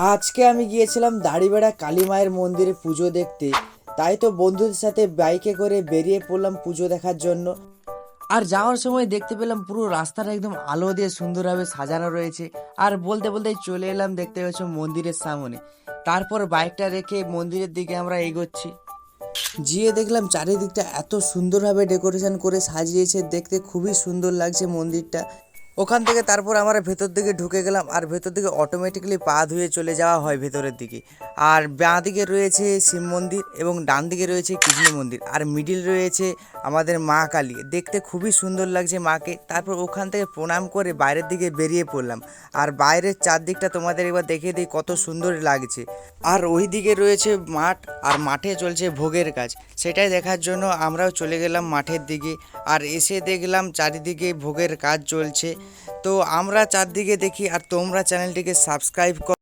আজকে আমি গিয়েছিলাম দাড়িবেড়া কালী মায়ের মন্দিরে পুজো দেখতে। তাই তো বন্ধুদের সাথে বাইকে করে বেরিয়ে পড়লাম পুজো দেখার জন্য। আর যাওয়ার সময় দেখতে পেলাম পুরো রাস্তাটা একদম আলো দিয়ে সুন্দরভাবে সাজানো রয়েছে। আর বলতে বলতে চলে এলাম দেখতে পাচ্ছ মন্দিরের সামনে। তারপর বাইকটা রেখে মন্দিরের দিকে আমরা এগোচ্ছি। গিয়ে দেখলাম চারিদিকটা এত সুন্দরভাবে ডেকোরেশন করে সাজিয়েছে, দেখতে খুবই সুন্দর লাগছে মন্দিরটা। ওখান থেকে তারপর আমরা ভেতর দিকে ঢুকে গেলাম, আর ভেতর দিকে অটোমেটিক্যালি পা ধুয়ে চলে যাওয়া হয় ভেতরের দিকে। আর বাঁ দিকে রয়েছে শিব মন্দির এবং ডান দিকে রয়েছে কৃষ্ণ মন্দির, আর মিডিল রয়েছে আমাদের মা কালী। দেখতে খুবই সুন্দর লাগছে মাকে। তারপর ওখান থেকে প্রণাম করে বাইরের দিকে বেরিয়ে পড়লাম। আর বাইরের চারদিকটা তোমাদের একবার দেখিয়ে দিই কত সুন্দর লাগছে। আর ওই দিকে রয়েছে মাঠ, আর মাঠে চলছে ভোগের কাজ। সেটাই দেখার জন্য আমরাও চলে গেলাম মাঠের দিকে। আর এসে দেখলাম চারিদিকে ভোগের কাজ চলছে। তো আমরা চারদিকে দেখি, আর তোমরা চ্যানেলটিকে সাবস্ক্রাইব